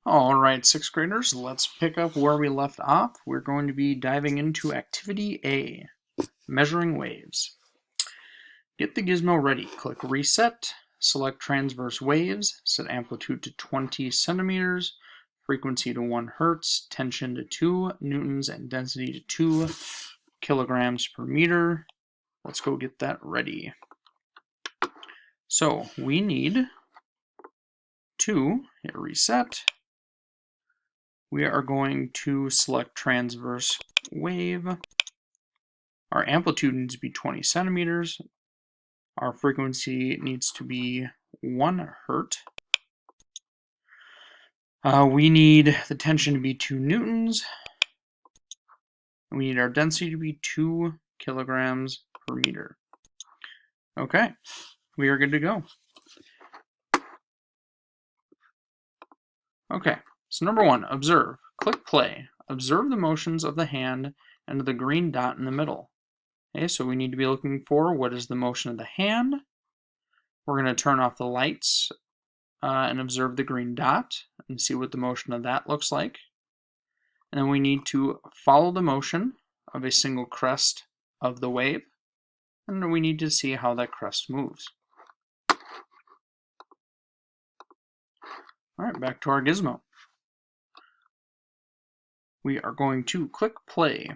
All right, sixth graders, let's pick up where we left off. We're going to be diving into Activity A, Measuring Waves. Get the gizmo ready. Click Reset, select Transverse Waves, set amplitude to 20 centimeters, frequency to 1 hertz, tension to 2 newtons, and density to 2 kilograms per meter. Let's go get that ready. So we need to hit Reset. We are going to select transverse wave. Our amplitude needs to be 20 centimeters. Our frequency needs to be 1 hertz. We need the tension to be 2 newtons. We need our density to be 2 kilograms per meter. Okay, we are good to go. Okay, so number 1, observe. Click play. Observe the motions of the hand and the green dot in the middle. Okay, so we need to be looking for what is the motion of the hand. We're going to turn off the lights and observe the green dot and see what the motion of that looks like. And then we need to follow the motion of a single crest of the wave, and then we need to see how that crest moves. All right, back to our gizmo. We are going to click play.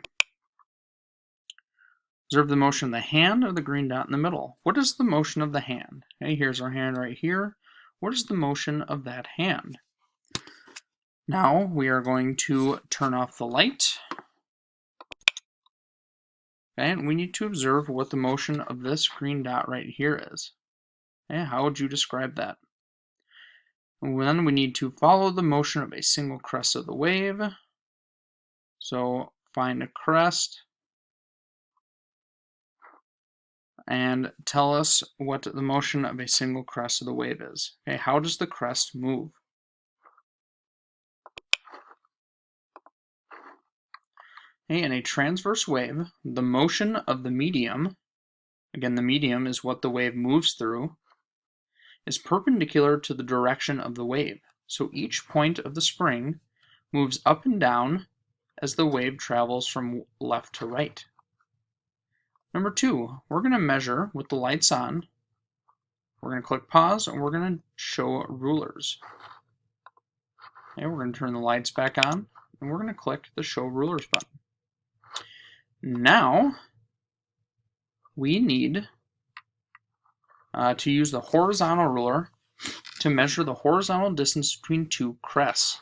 Observe the motion of the hand of the green dot in the middle. What is the motion of the hand? Okay, here's our hand right here. What is the motion of that hand? Now we are going to turn off the light. Okay, and we need to observe what the motion of this green dot right here is. Okay, how would you describe that? And then we need to follow the motion of a single crest of the wave. So find a crest and tell us what the motion of a single crest of the wave is. Okay, how does the crest move? Okay, in a transverse wave, the motion of the medium, again the medium is what the wave moves through, is perpendicular to the direction of the wave. So each point of the spring moves up and down as the wave travels from left to right. Number 2, we're going to measure with the lights on. We're going to click pause and we're going to show rulers. Okay, we're going to turn the lights back on and we're going to click the show rulers button. Now we need to use the horizontal ruler to measure the horizontal distance between 2 crests.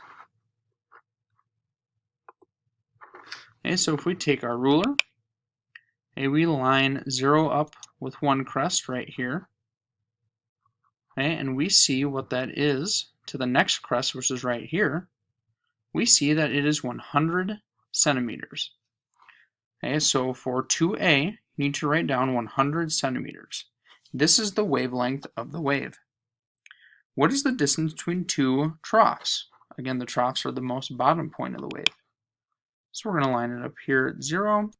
Okay, so if we take our ruler, okay, we line 0 up with 1 crest right here. Okay, and we see what that is to the next crest, which is right here. We see that it is 100 centimeters. Okay, so for 2A, you need to write down 100 centimeters. This is the wavelength of the wave. What is the distance between 2 troughs? Again, the troughs are the most bottom point of the wave. So we're going to line it up here at 0.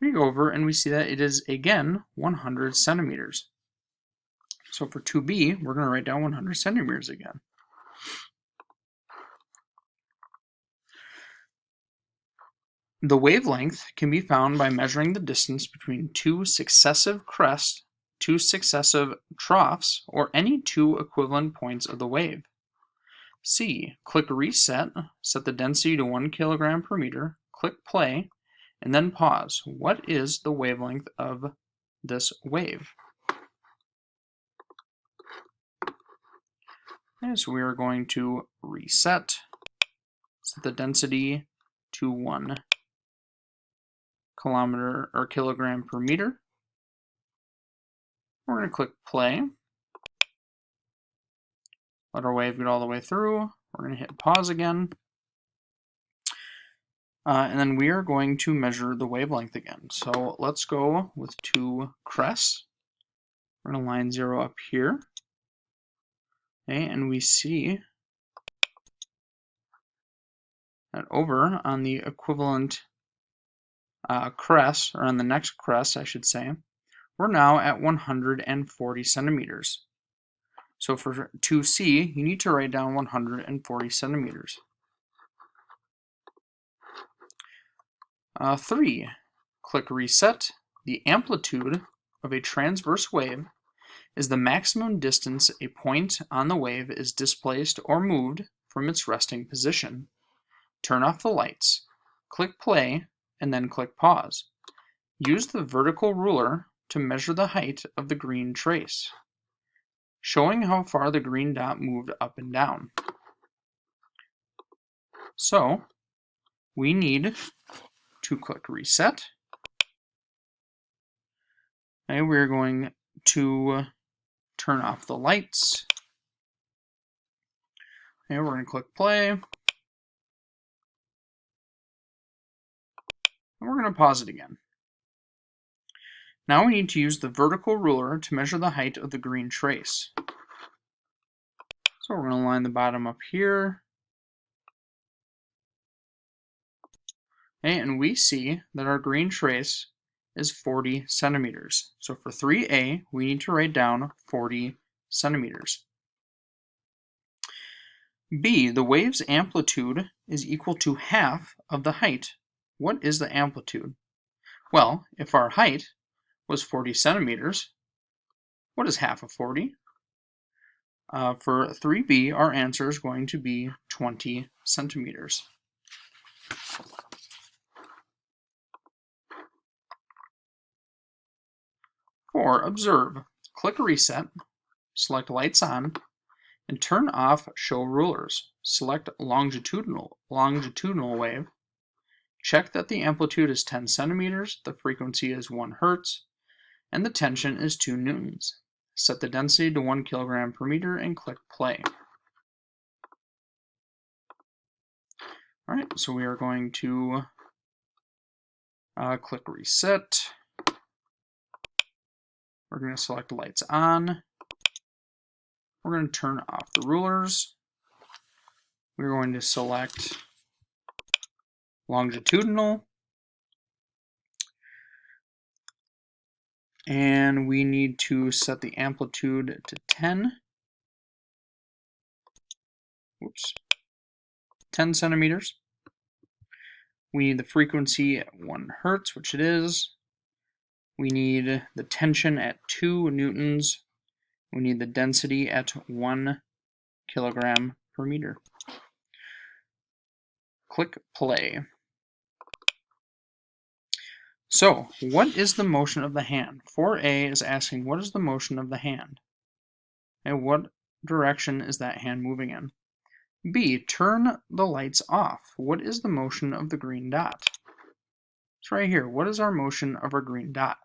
We go over and we see that it is, again, 100 centimeters. So for 2B, we're going to write down 100 centimeters again. The wavelength can be found by measuring the distance between 2 successive crests, 2 successive troughs, or any 2 equivalent points of the wave. C. Click Reset, set the density to 1 kilogram per meter, click Play, and then pause. What is the wavelength of this wave? Okay, so we are going to reset, set the density to 1 kilometer or kilogram per meter. We're going to click play. Let our wave get all the way through. We're going to hit pause again. And then we are going to measure the wavelength again. So let's go with 2 crests. We're going to line 0 up here. Okay, and we see that over on the equivalent crest, or on the next crest, I should say, we're now at 140 centimeters. So for 2C, you need to write down 140 centimeters. 3. Click Reset. The amplitude of a transverse wave is the maximum distance a point on the wave is displaced or moved from its resting position. Turn off the lights. Click Play, and then click Pause. Use the vertical ruler to measure the height of the green trace, showing how far the green dot moved up and down. So, we need to click Reset. And we're going to turn off the lights. And we're going to click Play. And we're going to pause it again. Now we need to use the vertical ruler to measure the height of the green trace. So we're going to line the bottom up here. Okay, and we see that our green trace is 40 centimeters. So for 3A, we need to write down 40 centimeters. B, the wave's amplitude is equal to half of the height. What is the amplitude? Well, if our height was 40 centimeters, what is half of 40? For 3B, our answer is going to be 20 centimeters. 4. Observe. Click Reset, select Lights On, and turn off Show Rulers. Select longitudinal wave. Check that the amplitude is 10 centimeters, the frequency is 1 hertz, and the tension is 2 newtons. Set the density to 1 kilogram per meter and click Play. Alright, so we are going to click Reset. We're going to select Lights On. We're going to turn off the rulers. We're going to select longitudinal. And we need to set the amplitude to 10. 10 centimeters. We need the frequency at 1 hertz, which it is. We need the tension at 2 newtons. We need the density at 1 kilogram per meter. Click Play. So, what is the motion of the hand? 4A is asking, what is the motion of the hand? And what direction is that hand moving in? B, turn the lights off. What is the motion of the green dot? It's right here. What is our motion of our green dot?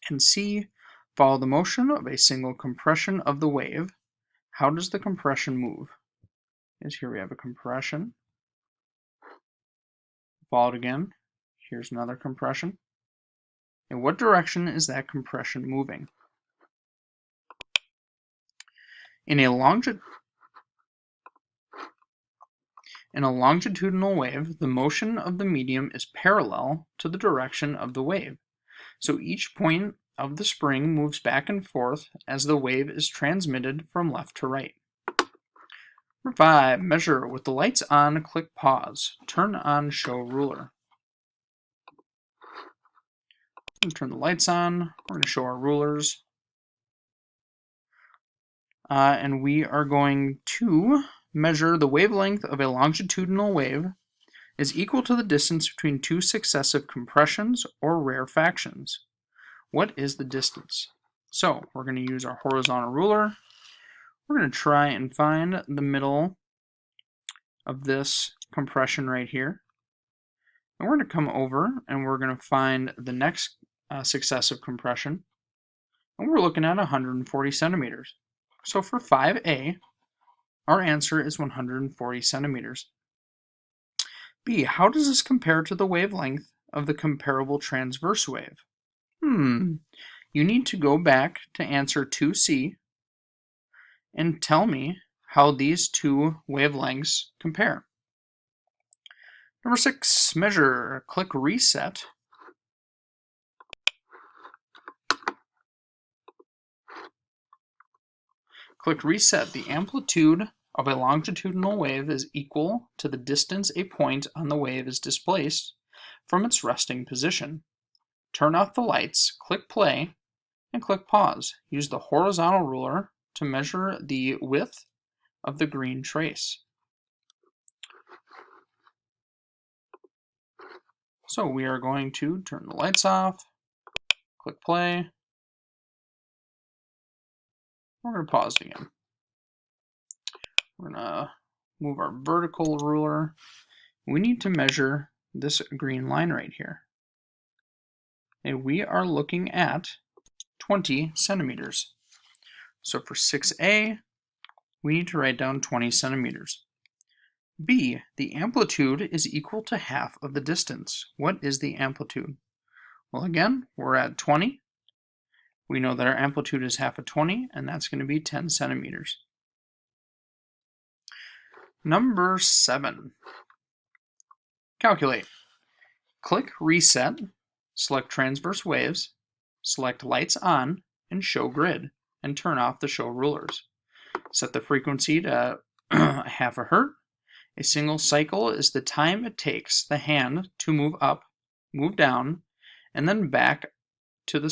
And C, follow the motion of a single compression of the wave. How does the compression move? Is here we have a compression. Follow it again. Here's another compression. In what direction is that compression moving? In a longitudinal wave, the motion of the medium is parallel to the direction of the wave. So each point of the spring moves back and forth as the wave is transmitted from left to right. Number 5, measure. With the lights on, click Pause. Turn on Show Ruler. Turn the lights on. We're going to show our rulers. And we are going to measure the wavelength of a longitudinal wave is equal to the distance between 2 successive compressions or rarefactions. What is the distance? So we're going to use our horizontal ruler. We're going to try and find the middle of this compression right here. And we're going to come over and we're going to find the next successive compression. And we're looking at 140 centimeters. So for 5A, our answer is 140 centimeters. B, how does this compare to the wavelength of the comparable transverse wave? You need to go back to answer 2C and tell me how these two wavelengths compare. Number 6, measure. Click Reset. Click Reset. The amplitude of a longitudinal wave is equal to the distance a point on the wave is displaced from its resting position. Turn off the lights, click Play, and click Pause. Use the horizontal ruler to measure the width of the green trace. So we are going to turn the lights off, click Play. We're going to pause it again. We're going to move our vertical ruler. We need to measure this green line right here. And we are looking at 20 centimeters. So for 6A, we need to write down 20 centimeters. B, the amplitude is equal to half of the distance. What is the amplitude? Well, again, we're at 20. We know that our amplitude is half of 20, and that's going to be 10 centimeters. Number 7. Calculate. Click Reset, select Transverse Waves, select Lights On, and Show Grid, and turn off the Show Rulers. Set the frequency to half a hertz. A single cycle is the time it takes the hand to move up, move down, and then back to the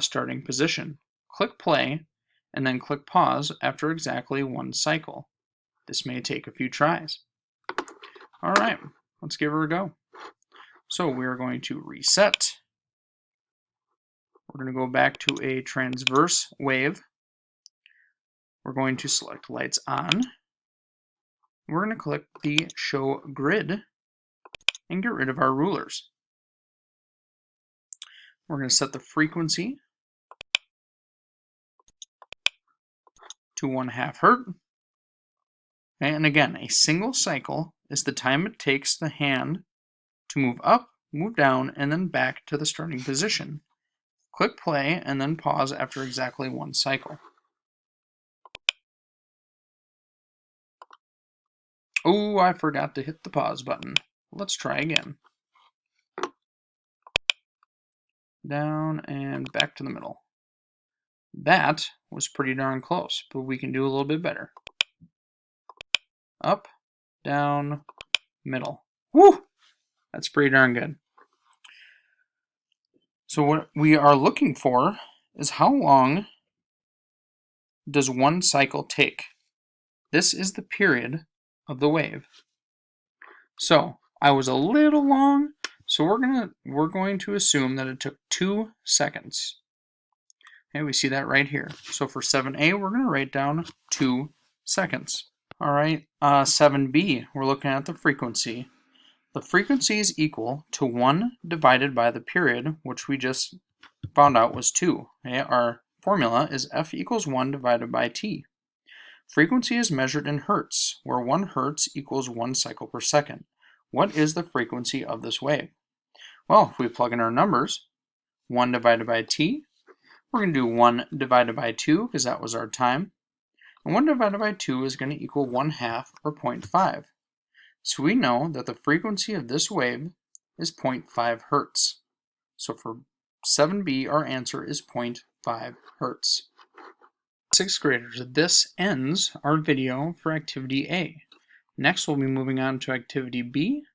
starting position. Click Play, and then click Pause after exactly one cycle. This may take a few tries. All right, let's give her a go. So we're going to reset. We're going to go back to a transverse wave. We're going to select Lights On. We're going to click the Show Grid and get rid of our rulers. We're going to set the frequency to 1/2 hertz. Okay, and again, a single cycle is the time it takes the hand to move up, move down, and then back to the starting position. Click Play and then pause after exactly one cycle. Oh, I forgot to hit the pause button. Let's try again. Down and back to the middle. That was pretty darn close, but we can do a little bit better. Up, down, middle. Woo! That's pretty darn good. So what we are looking for is how long does one cycle take? This is the period of the wave. So I was a little long, so we're going to assume that it took 2 seconds. Okay, we see that right here. So for 7A, we're going to write down 2 seconds. All right, 7B, we're looking at the frequency. The frequency is equal to 1 divided by the period, which we just found out was 2. Okay, our formula is F equals 1 divided by T. Frequency is measured in hertz, where 1 hertz equals 1 cycle per second. What is the frequency of this wave? Well, if we plug in our numbers, 1 divided by T, we're going to do 1 divided by 2, because that was our time. And 1 divided by 2 is going to equal 1/2, or 0.5. So we know that the frequency of this wave is 0.5 hertz. So for 7B, our answer is 0.5 hertz. 6th graders, this ends our video for Activity A. Next, we'll be moving on to Activity B.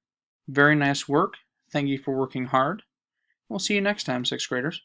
Very nice work. Thank you for working hard. We'll see you next time, 6th graders.